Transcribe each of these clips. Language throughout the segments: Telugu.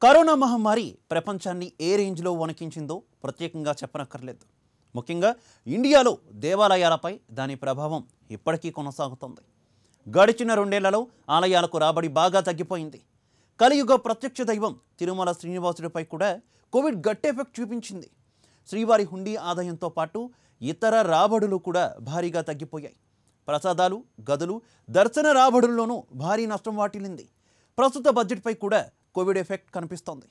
కరోనా మహమ్మారి ప్రపంచాన్ని ఏ రేంజ్లో వణికించిందో ప్రత్యేకంగా చెప్పనక్కర్లేదు. ముఖ్యంగా ఇండియాలో దేవాలయాలపై దాని ప్రభావం ఇప్పటికీ కొనసాగుతుంది. గడిచిన 2 ఏళ్లలో ఆలయాలకు రాబడి బాగా తగ్గిపోయింది. కలియుగ ప్రత్యక్ష దైవం తిరుమల శ్రీనివాసుడిపై కూడా కోవిడ్ గట్టి ఎఫెక్ట్ చూపించింది. శ్రీవారి హుండీ ఆదాయంతో పాటు ఇతర రాబడులు కూడా భారీగా తగ్గిపోయాయి. ప్రసాదాలు, గదులు, దర్శన రాబడుల్లోనూ భారీ నష్టం వాటిల్లింది. ప్రస్తుత బడ్జెట్పై కూడా కోవిడ్ ఎఫెక్ట్ కనిపిస్తోంది.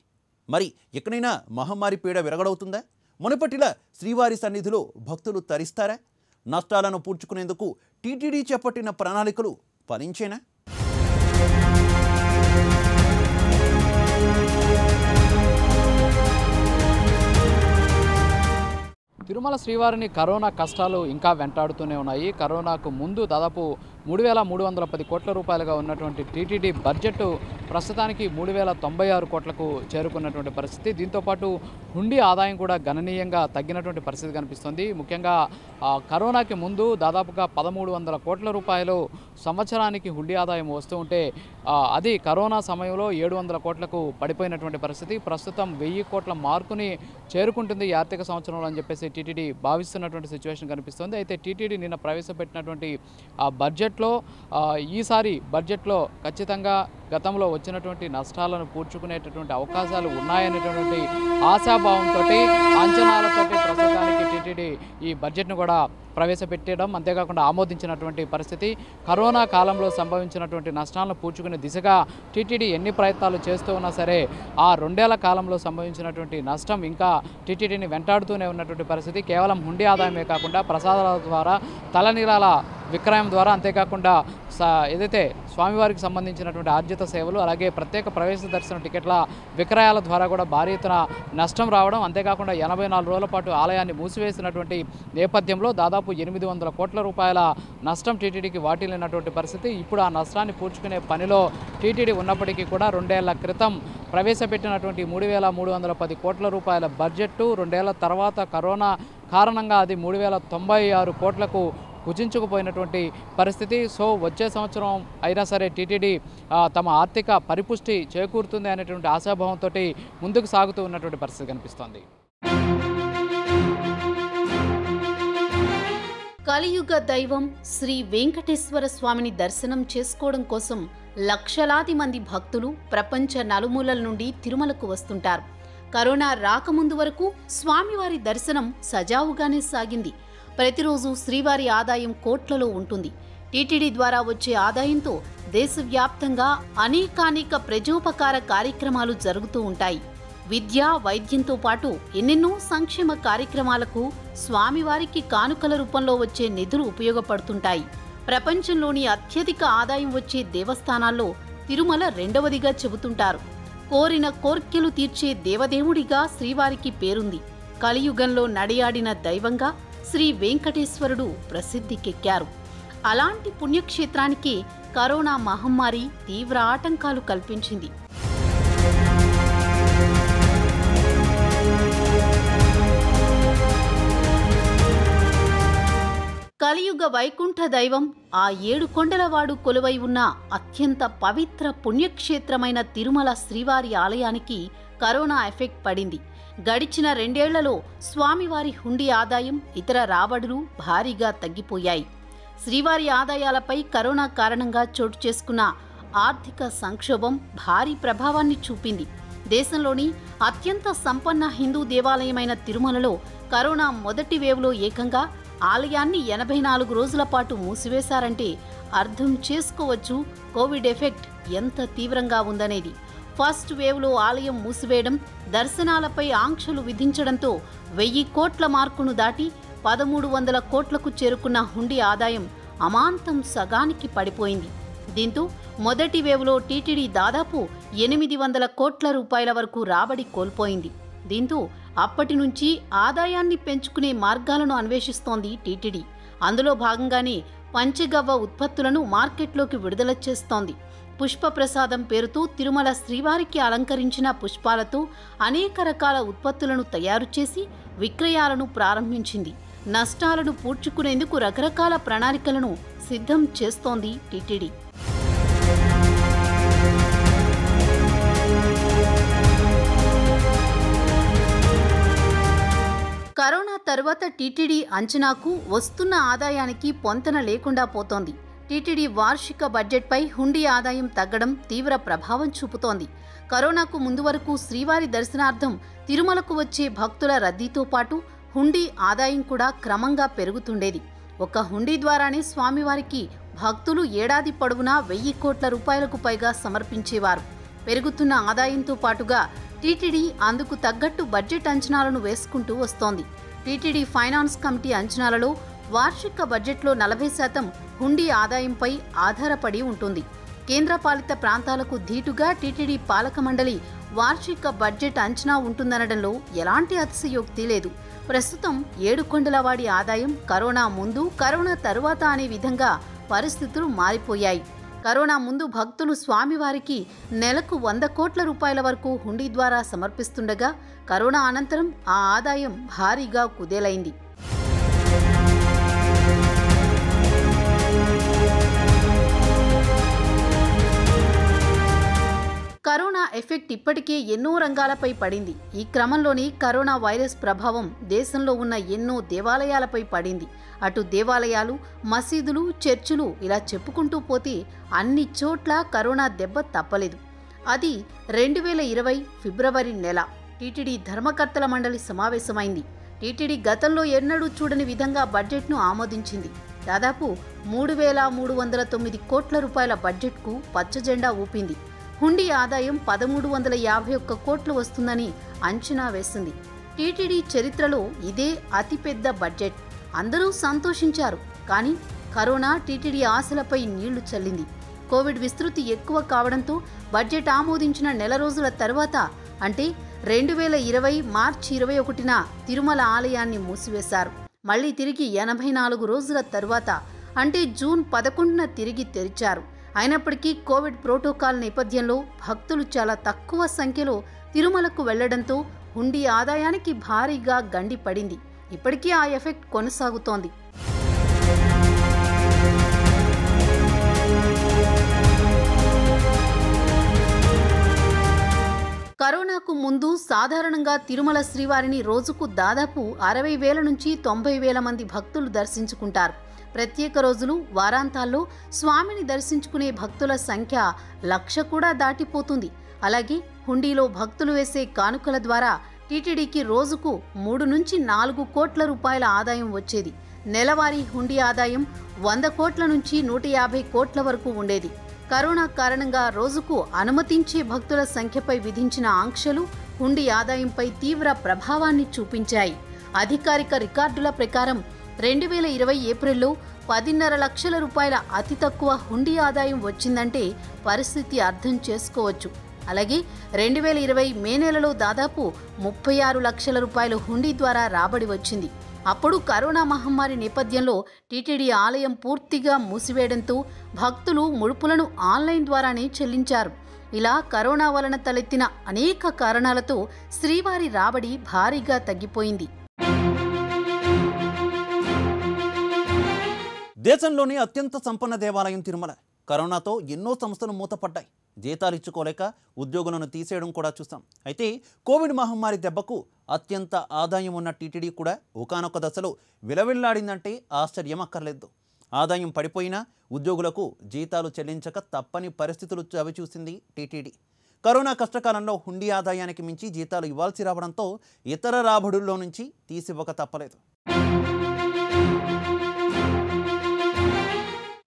మరి ఎక్కడైనా మహమ్మారి పీడ విరగడవుతుందా? మునుపటిలా శ్రీవారి సన్నిధిలో భక్తులు తరిస్తారా? నష్టాలను పూడ్చుకునేందుకు టీటీడీ చేపట్టిన ప్రణాళికలు ఫలించేనా? తిరుమల శ్రీవారిని కరోనా కష్టాలు ఇంకా వెంటాడుతూనే ఉన్నాయి. కరోనాకు ముందు దాదాపు 3,310 కోట్ల రూపాయలుగా ఉన్నటువంటి టీటీడీ బడ్జెట్ ప్రస్తుతానికి 3,096 కోట్లకు చేరుకున్నటువంటి పరిస్థితి. దీంతోపాటు హుండీ ఆదాయం కూడా గణనీయంగా తగ్గినటువంటి పరిస్థితి కనిపిస్తుంది. ముఖ్యంగా కరోనాకి ముందు దాదాపుగా 1,300 కోట్ల రూపాయలు సంవత్సరానికి హుండీ ఆదాయం వస్తూ ఉంటే అది కరోనా సమయంలో 700 కోట్లకు పడిపోయినటువంటి పరిస్థితి. ప్రస్తుతం 1000 కోట్ల మార్కుని చేరుకుంటుంది ఈ ఆర్థిక సంవత్సరంలో అని చెప్పేసి టీటీడీ భావిస్తున్నటువంటి సిచ్యువేషన్ కనిపిస్తుంది. అయితే టీటీడీ నిన్న ప్రవేశపెట్టినటువంటి బడ్జెట్లో ఈసారి బడ్జెట్లో ఖచ్చితంగా గతంలో వచ్చినటువంటి నష్టాలను పూడ్చుకునేటటువంటి అవకాశాలు ఉన్నాయనేటటువంటి ఆశాభావంతో అంచనాలతో ప్రస్తుతానికి టీటీడీ ఈ బడ్జెట్ను కూడా ప్రవేశపెట్టడం, అంతేకాకుండా ఆమోదించినటువంటి పరిస్థితి. కరోనా కాలంలో సంభవించినటువంటి నష్టాలను పూడ్చుకునే దిశగా టీటీడీ ఎన్ని ప్రయత్నాలు చేస్తూ ఉన్నా సరే ఆ 2 ఏళ్ల కాలంలో సంభవించినటువంటి నష్టం ఇంకా టీటీడీని వెంటాడుతూనే ఉన్నటువంటి పరిస్థితి. కేవలం హుండీ ఆదాయమే కాకుండా ప్రసాదాల ద్వారా, తలనీలాల విక్రయం ద్వారా, అంతేకాకుండా ఏదైతే స్వామివారికి సంబంధించినటువంటి ఆర్జిత సేవలు, అలాగే ప్రత్యేక ప్రవేశ దర్శన టికెట్ల విక్రయాల ద్వారా కూడా భారీ ఎత్తున నష్టం రావడం, అంతేకాకుండా 84 రోజుల పాటు ఆలయాన్ని మూసివేసినటువంటి నేపథ్యంలో దాదాపు 800 కోట్ల రూపాయల నష్టం టీటీడీకి వాటిల్లినటువంటి పరిస్థితి. ఇప్పుడు ఆ నష్టాన్ని పూడ్చుకునే పనిలో టీటీడీ ఉన్నప్పటికీ కూడా 2 ఏళ్ల క్రితం ప్రవేశపెట్టినటువంటి 3,310 కోట్ల రూపాయల బడ్జెట్ 2 ఏళ్ల తర్వాత కరోనా కారణంగా అది 3,096 కోట్లకు కుచించుకుపోయినటువంటి పరిస్థితి. సో వచ్చే సంవత్సరం అయినా సరే టీటీడీ తమ ఆర్థిక పరిపుష్టి చేకూరుతుంది అనేటువంటి ఆశాభావంతో ముందుకు సాగుతూ ఉన్నటువంటి పరిస్థితి కనిపిస్తోంది. కలియుగ దైవం శ్రీ వెంకటేశ్వర స్వామిని దర్శనం చేసుకోవడం కోసం లక్షలాది మంది భక్తులు ప్రపంచ నలుమూలల నుండి తిరుమలకు వస్తుంటారు. కరోనా రాకముందు వరకు స్వామివారి దర్శనం సజావుగానే సాగింది. ప్రతిరోజు శ్రీవారి ఆదాయం కోట్లలో ఉంటుంది. టీటీడీ ద్వారా వచ్చే ఆదాయంతో దేశవ్యాప్తంగా అనేకానేక ప్రజోపకార కార్యక్రమాలు జరుగుతూ ఉంటాయి. విద్య, వైద్యంతో పాటు ఎన్నెన్నో సంక్షేమ కార్యక్రమాలకు స్వామివారికి కానుకల రూపంలో వచ్చే నిధులు ఉపయోగపడుతుంటాయి. ప్రపంచంలోని అత్యధిక ఆదాయం వచ్చే దేవస్థానాల్లో తిరుమల 2వదిగా చెబుతుంటారు. కోరిన కోర్కెలు తీర్చే దేవదేవుడిగా శ్రీవారికి పేరుంది. కలియుగంలో నడియాడిన దైవంగా శ్రీ వెంకటేశ్వరుడు ప్రసిద్ధికెక్కారు. అలాంటి పుణ్యక్షేత్రానికి కరోనా మహమ్మారి తీవ్ర ఆటంకాలు కల్పించింది. కలియుగ వైకుంఠ దైవం ఆ 7 కొండలవాడు కొలువై ఉన్న అత్యంత పవిత్ర పుణ్యక్షేత్రమైన తిరుమల శ్రీవారి ఆలయానికి కరోనా ఎఫెక్ట్ పడింది. గడిచిన 2 ఏళ్లలో స్వామివారి హుండీ ఆదాయం, ఇతర రాబడులు భారీగా తగ్గిపోయాయి. శ్రీవారి ఆదాయాలపై కరోనా కారణంగా చోటు చేసుకున్న ఆర్థిక సంక్షోభం భారీ ప్రభావాన్ని చూపింది. దేశంలోని అత్యంత సంపన్న హిందూ దేవాలయమైన తిరుమలలో కరోనా మొదటి వేవ్లో ఏకంగా ఆలయాన్ని 84 రోజుల పాటు మూసివేశారంటే అర్థం చేసుకోవచ్చు కోవిడ్ ఎఫెక్ట్ ఎంత తీవ్రంగా ఉందనేది. ఫస్ట్ వేవ్లో ఆలయం మూసివేయడం, దర్శనాలపై ఆంక్షలు విధించడంతో 1000 కోట్ల మార్కును దాటి 1,300 కోట్లకు చేరుకున్న హుండీ ఆదాయం అమాంతం సగానికి పడిపోయింది. దీంతో మొదటి వేవ్లో టీటీడీ దాదాపు 800 కోట్ల రూపాయల వరకు రాబడి కోల్పోయింది. దీంతో అప్పటి నుంచి ఆదాయాన్ని పెంచుకునే మార్గాలను అన్వేషిస్తోంది టీటీడీ. అందులో భాగంగానే పంచగవ్వ ఉత్పత్తులను మార్కెట్లోకి విడుదల చేస్తోంది. పుష్ప ప్రసాదం పేరుతో తిరుమల శ్రీవారికి అలంకరించిన పుష్పాలతో అనేక రకాల ఉత్పత్తులను తయారు చేసి విక్రయాలను ప్రారంభించింది. నష్టాలను పూడ్చుకునేందుకు రకరకాల ప్రణాళికలను సిద్ధం చేస్తోంది టీటీడీ. కరోనా తర్వాత టీటీడీ అంచనాకు వస్తున్న ఆదాయానికి పొంతన లేకుండా పోతోంది. టీటీడీ వార్షిక బడ్జెట్పై హుండీ ఆదాయం తగ్గడం తీవ్ర ప్రభావం చూపుతోంది. కరోనాకు ముందు వరకు శ్రీవారి దర్శనార్థం తిరుమలకు వచ్చే భక్తుల రద్దీతో పాటు హుండీ ఆదాయం కూడా క్రమంగా పెరుగుతుండేది. ఒక్క హుండీ ద్వారానే స్వామివారికి భక్తులు ఏడాది పొడవునా 1000 కోట్ల రూపాయలకు పైగా సమర్పించేవారు. పెరుగుతున్న ఆదాయంతో పాటుగా టీటీడీ అందుకు తగ్గట్టు బడ్జెట్ అంచనాలను వేసుకుంటూ వస్తోంది. టీటీడీ ఫైనాన్స్ కమిటీ అంచనాలలో వార్షిక బడ్జెట్లో 40% హుండీ ఆదాయంపై ఆధారపడి ఉంటుంది. కేంద్రపాలిత ప్రాంతాలకు ధీటుగా టీటీడీ పాలక మండలి వార్షిక బడ్జెట్ అంచనా ఉంటుందనడంలో ఎలాంటి అతిశయోక్తి లేదు. ప్రస్తుతం ఏడుకొండలవాడి ఆదాయం కరోనా ముందు, కరోనా తరువాత అనే విధంగా పరిస్థితులు మారిపోయాయి. కరోనా ముందు భక్తులు స్వామివారికి నెలకు 100 కోట్ల రూపాయల వరకు హుండీ ద్వారా సమర్పిస్తుండగా కరోనా అనంతరం ఆ ఆదాయం భారీగా కుదేలైంది. కరోనా ఎఫెక్ట్ ఇప్పటికే ఎన్నో రంగాలపై పడింది. ఈ క్రమంలోనే కరోనా వైరస్ ప్రభావం దేశంలో ఉన్న ఎన్నో దేవాలయాలపై పడింది. అటు దేవాలయాలు, మసీదులు, చర్చిలు ఇలా చెప్పుకుంటూ పోతే అన్ని చోట్ల కరోనా దెబ్బ తప్పలేదు. అది 2020 ఫిబ్రవరి నెల టీటీడీ ధర్మకర్తల మండలి సమావేశమైంది. టీటీడీ గతంలో ఎన్నడూ చూడని విధంగా బడ్జెట్ను ఆమోదించింది. దాదాపు 3,309 కోట్ల రూపాయల బడ్జెట్కు పచ్చజెండా ఊపింది. హుండీ ఆదాయం 1,351 కోట్లు వస్తుందని అంచనా వేసింది. టీటీడీ చరిత్రలో ఇదే అతిపెద్ద బడ్జెట్. అందరూ సంతోషించారు. కానీ కరోనా టీటీడీ ఆశలపై నీళ్లు చల్లింది. కోవిడ్ విస్తృతి ఎక్కువ కావడంతో బడ్జెట్ ఆమోదించిన నెల రోజుల తర్వాత అంటే 2020 మార్చి 21న తిరుమల ఆలయాన్ని మూసివేశారు. మళ్లీ తిరిగి 84 రోజుల తర్వాత అంటే జూన్ 11న తిరిగి తెరిచారు. అయినప్పటికీ కోవిడ్ ప్రోటోకాల్ నేపథ్యంలో భక్తులు చాలా తక్కువ సంఖ్యలో తిరుమలకు వెళ్లడంతో హుండీ ఆదాయానికి భారీగా గండి పడింది. ఇప్పటికీ ఆ ఎఫెక్ట్ కొనసాగుతోంది. కరోనాకు ముందు సాధారణంగా తిరుమల శ్రీవారిని రోజుకు దాదాపు 60,000 నుంచి 90,000 మంది భక్తులు దర్శించుకుంటారు. ప్రత్యేక రోజులు, వారాంతాల్లో స్వామిని దర్శించుకునే భక్తుల సంఖ్య 1,00,000 కూడా దాటిపోతుంది. అలాగే హుండీలో భక్తులు వేసే కానుకల ద్వారా టీటీడీకి రోజుకు 3 నుంచి 4 కోట్ల రూపాయల ఆదాయం వచ్చేది. నెలవారీ హుండీ ఆదాయం 100 కోట్ల నుంచి 150 కోట్ల వరకు ఉండేది. కరోనా కారణంగా రోజుకు అనుమతించే భక్తుల సంఖ్యపై విధించిన ఆంక్షలు హుండీ ఆదాయంపై తీవ్ర ప్రభావాన్ని చూపించాయి. అధికారిక రికార్డుల ప్రకారం 2020 ఏప్రిల్లో 10,5 లక్షల రూపాయల అతి తక్కువ హుండీ ఆదాయం వచ్చిందంటే పరిస్థితి అర్థం చేసుకోవచ్చు. అలాగే 2020 మే నెలలో దాదాపు 36 లక్షల రూపాయల హుండీ ద్వారా రాబడి వచ్చింది. అప్పుడు కరోనా మహమ్మారి నేపథ్యంలో టీటీడీ ఆలయం పూర్తిగా మూసివేయడంతో భక్తులు ముడుపులను ఆన్లైన్ ద్వారానే చెల్లించారు. ఇలా కరోనా వలన తలెత్తిన అనేక కారణాలతో శ్రీవారి రాబడి భారీగా తగ్గిపోయింది. దేశంలోని అత్యంత సంపన్న దేవాలయం తిరుమల. కరోనాతో ఎన్నో సంస్థలు మూతపడ్డాయి. జీతాలు ఇచ్చుకోలేక ఉద్యోగులను తీసేయడం కూడా చూసాం. అయితే కోవిడ్ మహమ్మారి దెబ్బకు అత్యంత ఆదాయం ఉన్న టీటీడీ కూడా ఒకానొక దశలో విలవిల్లాడిందంటే ఆశ్చర్యం అక్కర్లేదు. ఆదాయం పడిపోయినా ఉద్యోగులకు జీతాలు చెల్లించక తప్పని పరిస్థితులు చవిచూసింది టీటీడీ. కరోనా కష్టకాలంలో హుండీ ఆదాయానికి మించి జీతాలు ఇవ్వాల్సి రావడంతో ఇతర రాబడుల్లో నుంచి తీసివ్వక తప్పలేదు.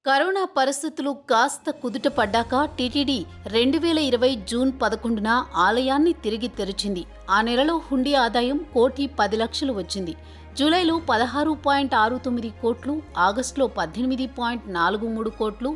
కరోనా పరిస్థితులు కాస్త కుదుట పడ్డాక టీటీడీ 2020 జూన్ 11న ఆలయాన్ని తిరిగి తెరిచింది. ఆ నెలలో హుండీ ఆదాయం 1,10,00,000 వచ్చింది. జూలైలో 16.69 కోట్లు, ఆగస్టులో 18.43 కోట్లు,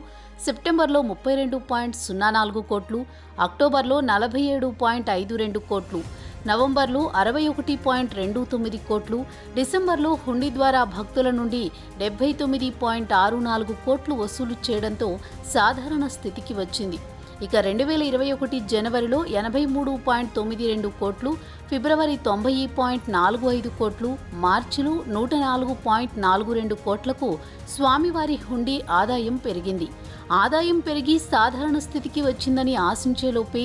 సెప్టెంబర్లో 32.04 కోట్లు, అక్టోబర్లో 47.52 కోట్లు, నవంబర్లో 61.29 కోట్లు, డిసెంబర్లో హుండీ ద్వారా భక్తుల నుండి 79.64 కోట్లు వసూలు చేయడంతో సాధారణ స్థితికి వచ్చింది. ఇక 2021 జనవరిలో 83.92 కోట్లు, ఫిబ్రవరి 90.45 కోట్లు, మార్చిలో 104.42 కోట్లకు స్వామివారి హుండీ ఆదాయం పెరిగింది. ఆదాయం పెరిగి సాధారణ స్థితికి వచ్చిందని ఆశించేలోపే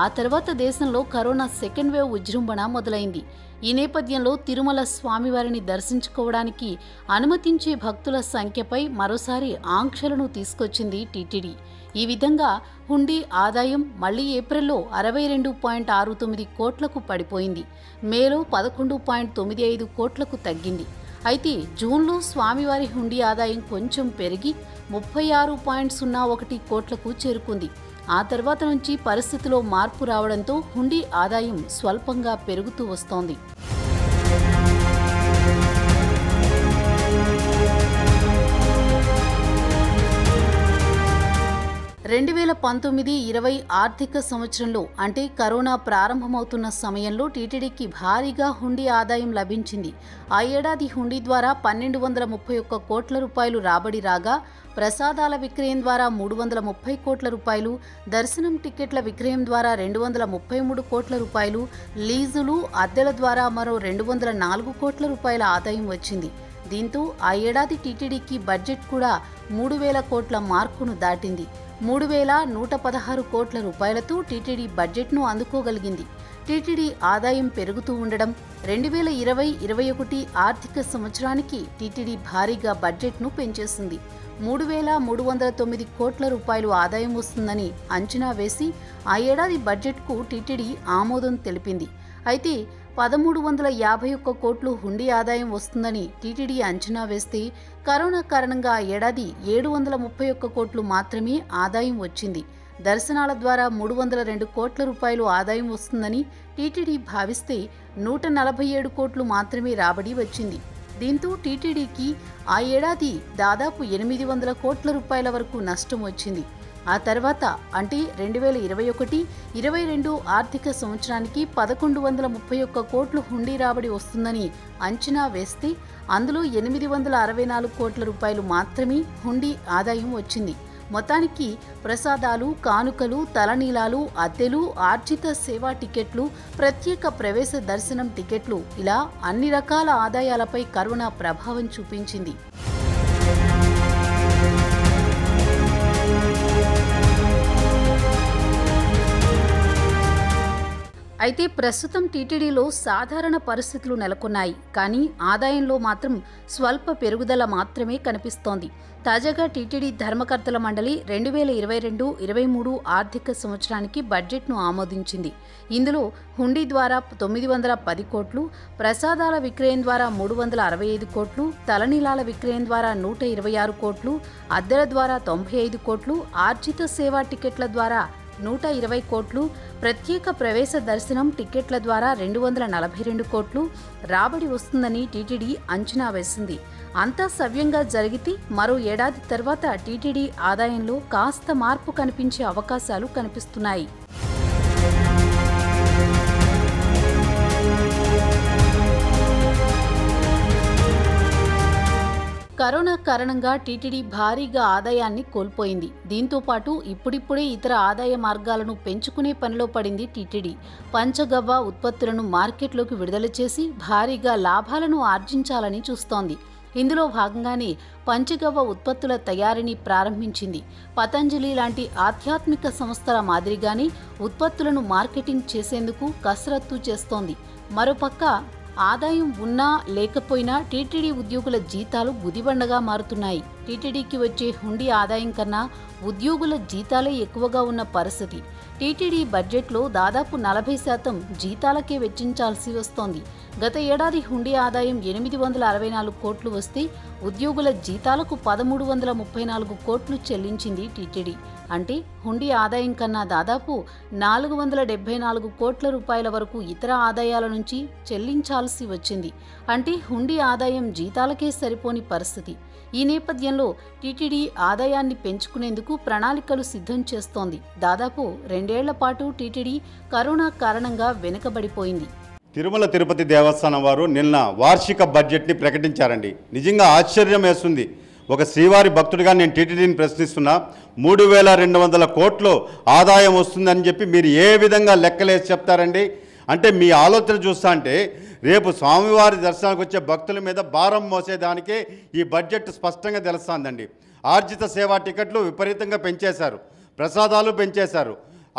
ఆ తర్వాత దేశంలో కరోనా సెకండ్ వేవ్ విజృంభణ మొదలైంది. ఈ నేపథ్యంలో తిరుమల స్వామివారిని దర్శించుకోవడానికి అనుమతించే భక్తుల సంఖ్యపై మరోసారి ఆంక్షలను తీసుకొచ్చింది టీటీడీ. ఈ విధంగా హుండీ ఆదాయం మళ్లీ ఏప్రిల్లో 62.69 కోట్లకు పడిపోయింది. మేలో 11.95 కోట్లకు తగ్గింది. అయితే జూన్లో స్వామివారి హుండీ ఆదాయం కొంచెం పెరిగి 36.01 కోట్లకు చేరుకుంది. ఆ తర్వాత నుంచి పరిస్థితిలో మార్పు రావడంతో హుండీ ఆదాయం స్వల్పంగా పెరుగుతూ వస్తోంది. 2019-20 ఆర్థిక సంవత్సరంలో అంటే కరోనా ప్రారంభమవుతున్న సమయంలో టీటీడీకి భారీగా హుండీ ఆదాయం లభించింది. ఆ ఏడాది హుండీ ద్వారా 1231 కోట్ల రూపాయలు రాబడి రాగా, ప్రసాదాల విక్రయం ద్వారా 330 కోట్ల రూపాయలు, దర్శనం టికెట్ల విక్రయం ద్వారా 233 కోట్ల రూపాయలు, లీజులు, అద్దెల ద్వారా మరో 204 కోట్ల రూపాయల ఆదాయం వచ్చింది. దీంతో ఆ ఏడాది టీటీడీకి బడ్జెట్ కూడా 3000 కోట్ల మార్కును దాటింది. 3116 కోట్ల రూపాయలతో టీటీడీ బడ్జెట్ను అందుకోగలిగింది. టీటీడీ ఆదాయం పెరుగుతూ ఉండడం 2020-21 ఆర్థిక సంవత్సరానికి టీటీడీ భారీగా బడ్జెట్ను పెంచేసింది. 3309 కోట్ల రూపాయలు ఆదాయం వస్తుందని అంచనా వేసి ఆ ఏడాది బడ్జెట్కు టీటీడీ ఆమోదం తెలిపింది. అయితే 1351 కోట్లు హుండీ ఆదాయం వస్తుందని టీటీడీ అంచనా వేస్తే కరోనా కారణంగా ఆ ఏడాది 731 కోట్లు మాత్రమే ఆదాయం వచ్చింది. దర్శనాల ద్వారా 302 కోట్ల రూపాయలు ఆదాయం వస్తుందని టీటీడీ భావిస్తే 147 కోట్లు మాత్రమే రాబడి వచ్చింది. దీంతో టీటీడీకి ఆ ఏడాది దాదాపు 800 కోట్ల రూపాయల వరకు నష్టం వచ్చింది. ఆ తర్వాత అంటే 2021-22 ఆర్థిక సంవత్సరానికి 1131 కోట్లు హుండీ రాబడి వస్తుందని అంచనా వేస్తే అందులో 864 కోట్ల రూపాయలు మాత్రమే హుండీ ఆదాయం వచ్చింది. మొత్తానికి ప్రసాదాలు, కానుకలు, తలనీలాలు, అద్దెలు, ఆర్జిత సేవా టికెట్లు, ప్రత్యేక ప్రవేశ దర్శనం టికెట్లు ఇలా అన్ని రకాల ఆదాయాలపై కరోనా ప్రభావం చూపించింది. అయితే ప్రస్తుతం టీటీడీలో సాధారణ పరిస్థితులు నెలకొన్నాయి. కానీ ఆదాయంలో మాత్రం స్వల్ప పెరుగుదల మాత్రమే కనిపిస్తోంది. తాజాగా టీటీడీ ధర్మకర్తల మండలి 2022-23 ఆర్థిక సంవత్సరానికి బడ్జెట్ను ఆమోదించింది. ఇందులో హుండీ ద్వారా 910 కోట్లు, ప్రసాదాల విక్రయం ద్వారా 365 కోట్లు, తలనీలాల విక్రయం ద్వారా 126 కోట్లు, అద్దెల ద్వారా 95 కోట్లు, ఆర్జిత సేవా టికెట్ల ద్వారా 120 కోట్లు, ప్రత్యేక ప్రవేశ దర్శనం టికెట్ల ద్వారా 242 కోట్లు రాబడి వస్తుందని టీటీడీ అంచనా వేసింది. అంతా సవ్యంగా జరిగితే మరో ఏడాది తర్వాత టీటీడీ ఆదాయంలో కాస్త మార్పు కనిపించే అవకాశాలు కనిపిస్తున్నాయి. కరోనా కారణంగా టీటీడీ భారీగా ఆదాయాన్ని కోల్పోయింది. దీంతో పాటు ఇప్పుడిప్పుడే ఇతర ఆదాయ మార్గాలను పెంచుకునే పనిలో పడింది టీటీడీ. పంచగవ్వ ఉత్పత్తులను మార్కెట్లోకి విడుదల చేసి భారీగా లాభాలను ఆర్జించాలని చూస్తోంది. ఇందులో భాగంగానే పంచగవ్వ ఉత్పత్తుల తయారీని ప్రారంభించింది. పతంజలి లాంటి ఆధ్యాత్మిక సంస్థల మాదిరిగానే ఉత్పత్తులను మార్కెటింగ్ చేసేందుకు కసరత్తు చేస్తోంది. మరోపక్క ఆదాయం ఉన్నా లేకపోయినా టీటీడీ ఉద్యోగుల జీతాలు గుదిబండగా మారుతున్నాయి. టీటీడీకి వచ్చే హుండీ ఆదాయం కన్నా ఉద్యోగుల జీతాలే ఎక్కువగా ఉన్న పరిస్థితి. టీటీడీ బడ్జెట్లో దాదాపు 40% జీతాలకే వెచ్చించాల్సి వస్తోంది. గత ఏడాది హుండీ ఆదాయం 864 కోట్లు వస్తే ఉద్యోగుల జీతాలకు 1334 కోట్లు చెల్లించింది టీటీడీ. అంటే హుండీ ఆదాయం కన్నా దాదాపు 474 కోట్ల రూపాయల వరకు ఇతర ఆదాయాల నుంచి చెల్లించాల్సి వచ్చింది. అంటే హుండీ ఆదాయం జీతాలకే సరిపోని పరిస్థితి. ఈ నేపథ్యంలో టీటీడీ ఆదాయాన్ని పెంచుకునేందుకు ప్రణాళికలు సిద్ధం చేస్తోంది. దాదాపు 2 ఏళ్ల పాటు టీటీడీ కరోనా కారణంగా వెనుకబడిపోయింది. తిరుమల తిరుపతి దేవస్థానం వారు నిన్న వార్షిక బడ్జెట్ని ప్రకటించారండి. నిజంగా ఆశ్చర్యం వేస్తుంది. ఒక శ్రీవారి భక్తుడిగా నేను టీటీడీని ప్రశ్నిస్తున్నా. 3200 కోట్లు ఆదాయం వస్తుందని చెప్పి మీరు ఏ విధంగా లెక్కలేసి చెప్తారండి? అంటే మీ ఆలోచన చూస్తా అంటే రేపు స్వామివారి దర్శనానికి వచ్చే భక్తుల మీద భారం మోసేదానికే ఈ బడ్జెట్ స్పష్టంగా తెలుస్తుందండి. ఆర్జిత సేవా టికెట్లు విపరీతంగా పెంచేశారు, ప్రసాదాలు పెంచేశారు.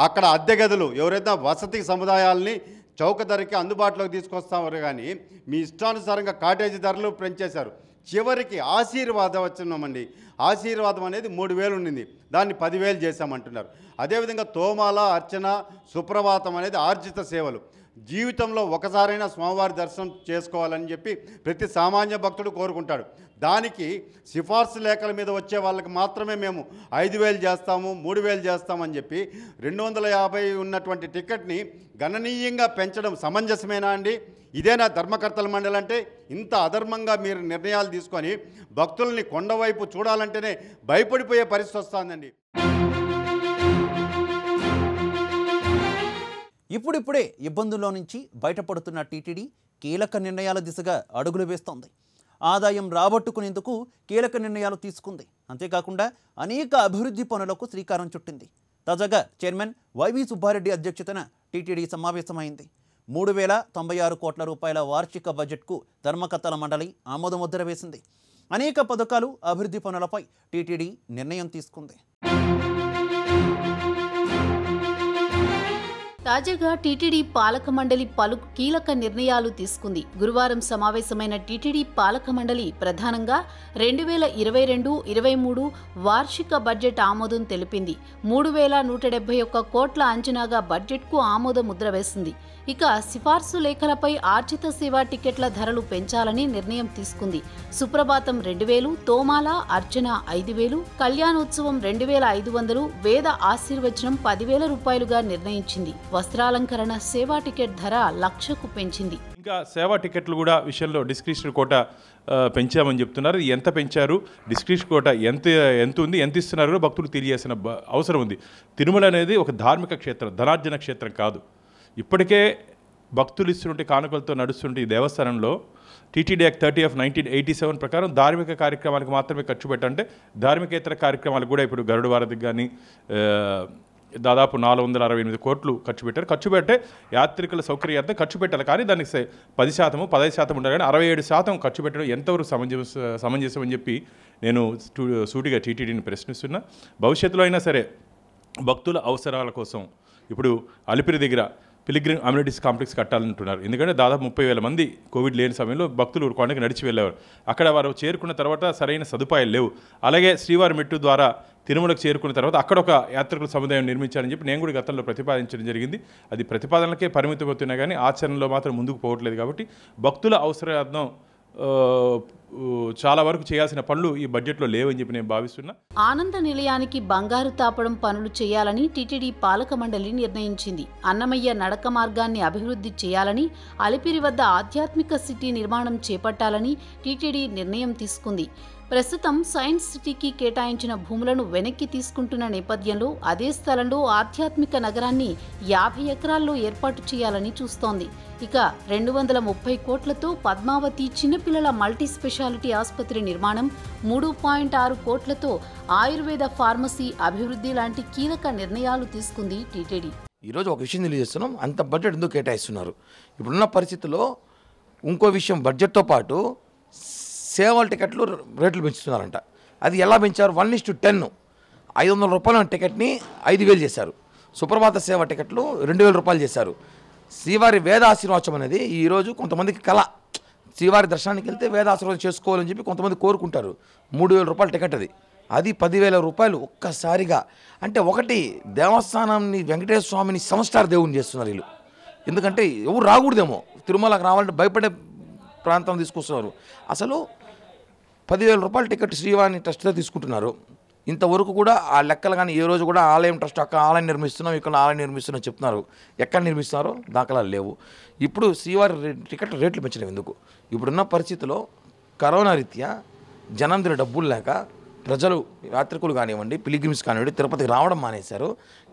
అక్కడ అద్దె గదులు ఎవరైతే వసతి సముదాయాల్ని చౌక ధరకి అందుబాటులోకి తీసుకొస్తామో కానీ మీ ఇష్టానుసారంగా కాటేజీ ధరలు పెంచేశారు. చివరికి ఆశీర్వాదం వచ్చినామండి. ఆశీర్వాదం అనేది 3,000 ఉండింది, దాన్ని 10,000 చేశామంటున్నారు. అదేవిధంగా తోమాల, అర్చన, సుప్రభాతం అనేది ఆర్జిత సేవలు. జీవితంలో ఒకసారైనా స్వామివారి దర్శనం చేసుకోవాలని చెప్పి ప్రతి సామాన్య భక్తుడు కోరుకుంటాడు. దానికి సిఫార్సు లేఖల మీద వచ్చే వాళ్ళకి మాత్రమే మేము 5,000 చేస్తాము, 3,000 చేస్తామని చెప్పి 250 ఉన్నటువంటి టికెట్ని గణనీయంగా పెంచడం సమంజసమేనా అండి? ఇదేనా ధర్మకర్తల మండలి అంటే? ఇంత అధర్మంగా మీరు నిర్ణయాలు తీసుకొని భక్తుల్ని కొండవైపు చూడాలంటేనే భయపడిపోయే పరిస్థితి వస్తుందండి. ఇప్పుడిప్పుడే ఇబ్బందుల్లో నుంచి బయటపడుతున్న టీటీడీ కీలక నిర్ణయాల దిశగా అడుగులు వేస్తోంది. ఆదాయం రాబట్టుకునేందుకు కీలక నిర్ణయాలు తీసుకుంది. అంతేకాకుండా అనేక అభివృద్ధి పనులకు శ్రీకారం చుట్టింది. తాజాగా చైర్మన్ వైవి సుబ్బారెడ్డి అధ్యక్షతన టీటీడీ సమావేశమైంది. 3,096 కోట్ల రూపాయల వార్షిక బడ్జెట్కు ధర్మకర్తల మండలి ఆమోదముద్ర వేసింది. అనేక పథకాలు, అభివృద్ధి పనులపై టీటీడీ నిర్ణయం తీసుకుంది. తాజాగా టీటీడీ పాలక మండలి పలు కీలక నిర్ణయాలు తీసుకుంది. గురువారం సమావేశమైన టీటీడీ పాలక మండలి ప్రధానంగా 2022-23 వార్షిక బడ్జెట్ ఆమోదం తెలిపింది. 3,171 కోట్ల అంచనాగా బడ్జెట్కు ఆమోద ముద్ర వేసింది. ఇక సిఫార్సు లేఖలపై ఆర్జిత సేవా టికెట్ల ధరలు పెంచాలని నిర్ణయం తీసుకుంది. సుప్రభాతం 2,000, తోమాల, అర్చన 5,000, కళ్యాణోత్సవం 2,500, వేద ఆశీర్వచనం 10,000 రూపాయలుగా నిర్ణయించింది. వస్త్రాలంకరణ సేవా టికెట్ ధర 1,00,000కు పెంచింది. ఇంకా సేవా టికెట్లు కూడా విషయంలో డిస్క్రిప్షన్ కోట పెంచామని చెప్తున్నారు. ఎంత పెంచారు, డిస్క్రిప్షన్ కోట ఎంత ఉంది, ఎంత ఇస్తున్నారో భక్తులు తెలియాల్సిన అవసరం ఉంది. తిరుమల అనేది ఒక ధార్మిక క్షేత్రం, ధనార్జన క్షేత్రం కాదు. ఇప్పటికే భక్తులు ఇస్తుంటే కానుకలతో నడుస్తుంటే ఈ దేవస్థానంలో టీటీడీ యాక్ట్ 30/1987 ప్రకారం ధార్మిక కార్యక్రమాలకు మాత్రమే ఖర్చు పెట్టంటే ధార్మికేతర కార్యక్రమాలకు కూడా ఇప్పుడు గరుడ వారధికి కానీ దాదాపు 468 కోట్లు ఖర్చు పెట్టారు. ఖర్చు పెట్టే యాత్రికుల సౌకర్యార్థం ఖర్చు పెట్టాలి, కానీ దానికి 10%, 15% ఉండాలి. కానీ 67% ఖర్చు పెట్టడం ఎంతవరకు సమంజసం అని చెప్పి నేను సూటిగా టీటీడీని ప్రశ్నిస్తున్నా. భవిష్యత్తులో అయినా సరే భక్తుల అవసరాల కోసం ఇప్పుడు అలిపిరి దగ్గర పిలిగ్రిమ్ అమ్యూనిటీస్ కాంప్లెక్స్ కట్టాలంటున్నారు. ఎందుకంటే దాదాపు 30,000 మంది కోవిడ్ లేని సమయంలో భక్తులు కొండకి నడిచి వెళ్ళేవారు. అక్కడ వారు చేరుకున్న తర్వాత సరైన సదుపాయాలు లేవు. అలాగే శ్రీవారి మెట్టు ద్వారా తిరుమలకు చేరుకున్న తర్వాత అక్కడ ఒక యాత్రికుల సముదాయం నిర్మించాలని చెప్పి నేను కూడా గతంలో ప్రతిపాదించడం జరిగింది. అది ప్రతిపాదనలకే పరిమితం అవుతున్నా కానీ ఆచరణలో మాత్రం ముందుకు పోవట్లేదు. కాబట్టి భక్తుల అవసరార్థం చాలా వరకు చేయాల్సిన పనులు ఈ బడ్జెట్లో లేవని చెప్పి నేను భావిస్తున్నా. ఆనంద నిలయానికి బంగారు తాపడం పనులు చేయాలని టీటీడీ పాలక మండలి నిర్ణయించింది. అన్నమయ్య నడక మార్గాన్ని అభివృద్ధి చేయాలని, అలిపిరి వద్ద ఆధ్యాత్మిక సిటీ నిర్మాణం చేపట్టాలని టీటీడీ నిర్ణయం తీసుకుంది. ప్రస్తుతం సైన్స్ సిటీకి కేటాయించిన భూములను వెనక్కి తీసుకుంటున్న నేపథ్యంలో అదే స్థలంలో ఆధ్యాత్మిక నగరాన్ని 50 ఎకరాల్లో ఏర్పాటు చేయాలని చూస్తోంది. ఇక 230 కోట్లతో పద్మావతి చిన్నపిల్లల మల్టీ స్పెషాలిటీ ఆసుపత్రి నిర్మాణం, 3.6 కోట్లతో ఆయుర్వేద ఫార్మసీ అభివృద్ధి లాంటి కీలక నిర్ణయాలు తీసుకుంది టీటీడీ. ఈరోజు ఒక విషయం తెలియజేస్తున్నాం, అంత బడ్జెట్ ఎందుకు కేటాయిస్తున్నారు? ఇప్పుడున్న పరిస్థితుల్లో ఇంకో విషయం, బడ్జెట్తో పాటు సేవల టికెట్లు రేట్లు పెంచుతున్నారంట. అది ఎలా పెంచారు? 1:10, 500 రూపాయల టికెట్ని 5,000 చేశారు. సుప్రభాత సేవ టికెట్లు 2,000 రూపాయలు చేశారు. శ్రీవారి వేద ఆశీర్వాచం అనేది ఈరోజు కొంతమందికి కళ, శ్రీవారి దర్శనానికి వెళ్తే వేద ఆశీర్వాదం చేసుకోవాలని చెప్పి కొంతమంది కోరుకుంటారు. 3,000 రూపాయల టికెట్ అది 10,000 రూపాయలు ఒక్కసారిగా. అంటే ఒకటి, దేవస్థానాన్ని వెంకటేశ్వర స్వామిని సంస్టార్ దేవుని చేస్తున్నారు వీళ్ళు. ఎందుకంటే ఎవరు రాకూడదేమో, తిరుమలకు రావాలంటే భయపడే ప్రాంతం తీసుకొస్తున్నారు. అసలు 10,000 రూపాయల టికెట్ శ్రీవారిని ట్రస్ట్తో తీసుకుంటున్నారు. ఇంతవరకు కూడా ఆ లెక్కలు కానీ ఏ రోజు కూడా ఆలయం ట్రస్ట్ అక్కడ ఆలయం నిర్మిస్తున్నాం, ఇక్కడ ఆలయం నిర్మిస్తున్నాం చెప్తున్నారు. ఎక్కడ నిర్మిస్తున్నారో దాఖలాలు లేవు. ఇప్పుడు శ్రీవారి టికెట్ రేట్లు పెంచడం ఎందుకు? ఇప్పుడున్న పరిస్థితిలో కరోనా రీత్యా జనం దగ్గర డబ్బులు లేక ప్రజలు, యాత్రికులు కానివ్వండి, పిలిగ్రిమ్స్ కానివ్వండి, తిరుపతికి రావడం మానేశారు.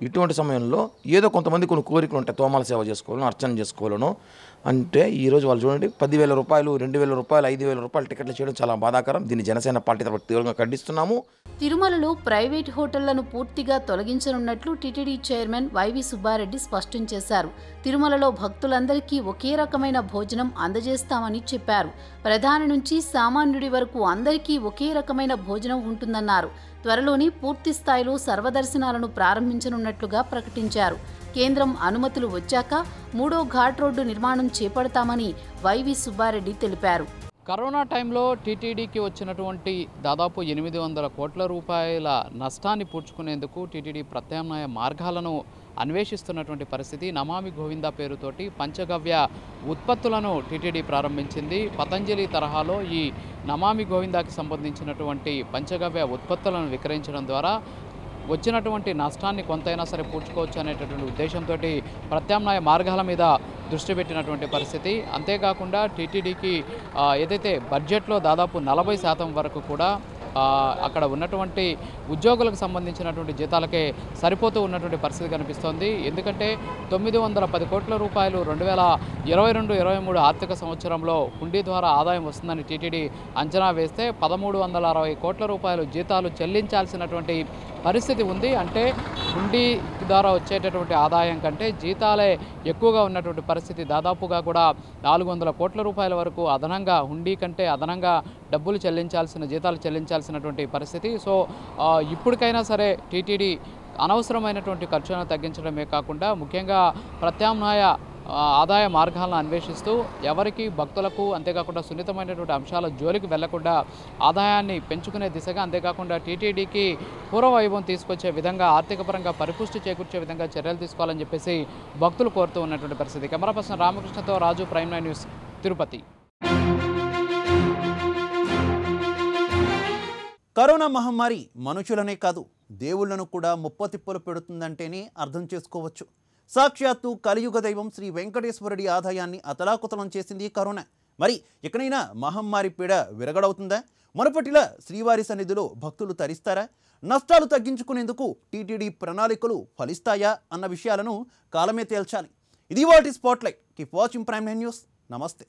ఇటువంటి సమయంలో ఏదో కొంతమంది కొన్ని కోరికలు ఉంటాయి, తోమాల సేవ చేసుకోవాలను, అర్చన చేసుకోవాలను. అంటే ఈరోజు వాళ్ళు చూడండి, 10,000 రూపాయలు, 2,000 రూపాయలు, 5,000 రూపాయలు టికెట్లు చేయడం చాలా బాధాకరం. దీన్ని జనసేన పార్టీ తరఫున తీవ్రంగా ఖండిస్తున్నాము. తిరుమలలో ప్రైవేట్ హోటళ్లను పూర్తిగా తొలగించనున్నట్లు టీటీడీ చైర్మన్ వైవి సుబ్బారెడ్డి స్పష్టం చేశారు. తిరుమలలో భక్తులందరికీ ఒకే రకమైన భోజనం అందజేస్తామని చెప్పారు. ప్రధాని నుంచి సామాన్యుడి వరకు అందరికీ ఒకే రకమైన భోజనం ఉంటుంది ఉంటుందన్నారు. త్వరలోనే పూర్తి స్థాయిలో సర్వదర్శనాలను ప్రారంభించనున్నట్లుగా ప్రకటించారు. కేంద్రం అనుమతులు వచ్చాక 3వ ఘాట్ రోడ్డు నిర్మాణం చేపడతామని వైవి సుబ్బారెడ్డి తెలిపారు. కరోనా టైంలో టీటీడీకి వచ్చినటువంటి దాదాపు 800 కోట్ల రూపాయల నష్టాన్ని పూడ్చుకునేందుకు టీటీడీ ప్రత్యామ్నాయ మార్గాలను అన్వేషిస్తున్నటువంటి పరిస్థితి. నమామి గోవిందా పేరుతోటి పంచగవ్య ఉత్పత్తులను టీటీడీ ప్రారంభించింది. పతంజలి తరహాలో ఈ నమామి గోవిందాకి సంబంధించినటువంటి పంచగవ్య ఉత్పత్తులను విక్రయించడం ద్వారా వచ్చినటువంటి నష్టాన్ని కొంతైనా సరే పూడ్చుకోవచ్చు అనేటటువంటి ఉద్దేశంతో ప్రత్యామ్నాయ మార్గాల మీద దృష్టి పెట్టినటువంటి పరిస్థితి. అంతేకాకుండా టీటీడీకి ఏదైతే బడ్జెట్లో దాదాపు 40% వరకు కూడా అక్కడ ఉన్నటువంటి ఉద్యోగులకు సంబంధించినటువంటి జీతాలకే సరిపోతూ ఉన్నటువంటి పరిస్థితి కనిపిస్తోంది. ఎందుకంటే 910 కోట్ల రూపాయలు 2022-23 ఆర్థిక సంవత్సరంలో హుండీ ద్వారా ఆదాయం వస్తుందని టీటీడీ అంచనా వేస్తే 1360 కోట్ల రూపాయలు జీతాలు చెల్లించాల్సినటువంటి పరిస్థితి ఉంది. అంటే హుండీ ద్వారా వచ్చేటటువంటి ఆదాయం కంటే జీతాలే ఎక్కువగా ఉన్నటువంటి పరిస్థితి. దాదాపుగా కూడా 400 కోట్ల రూపాయల వరకు అదనంగా హుండీ కంటే అదనంగా డబ్బులు జీతాలు చెల్లించాల్సినటువంటి పరిస్థితి. సో ఇప్పటికైనా సరే టీటీడీ అనవసరమైనటువంటి ఖర్చులను తగ్గించడమే కాకుండా ముఖ్యంగా ప్రత్యామ్నాయ ఆదాయ మార్గాలను అన్వేషిస్తూ ఎవరికి భక్తులకు అంతేకాకుండా సున్నితమైనటువంటి అంశాల జోలికి వెళ్లకుండా ఆదాయాన్ని పెంచుకునే దిశగా అంతేకాకుండా టీటీడీకి పూర్వవైభవం తీసుకొచ్చే విధంగా ఆర్థికపరంగా పరిపుష్టి చేకూర్చే విధంగా చర్యలు తీసుకోవాలని చెప్పేసి భక్తులు కోరుతూ ఉన్నటువంటి పరిస్థితి. కెమెరా పర్సన్ రామకృష్ణతో రాజు, ప్రైమ్ 9 న్యూస్, తిరుపతి. కరోనా మహమ్మారి మనుషులనే కాదు దేవుళ్లను కూడా ముప్పతిప్పలు పెడుతుందంటేనే అర్థం చేసుకోవచ్చు. సాక్షాత్తు కలియుగ దైవం శ్రీ వెంకటేశ్వరుడి ఆదాయాన్ని అతలాకుతలం చేసింది కరోనా. మరి ఎక్కడైనా మహమ్మారి పీడ విరగడవుతుందా? మునుపటిలా శ్రీవారి సన్నిధిలో భక్తులు తరిస్తారా? నష్టాలు తగ్గించుకునేందుకు టీటీడీ ప్రణాళికలు ఫలిస్తాయా అన్న విషయాలను కాలమే తేల్చాలి. ఇది వాటి spotlight. Keep watching prime 9 news. నమస్తే.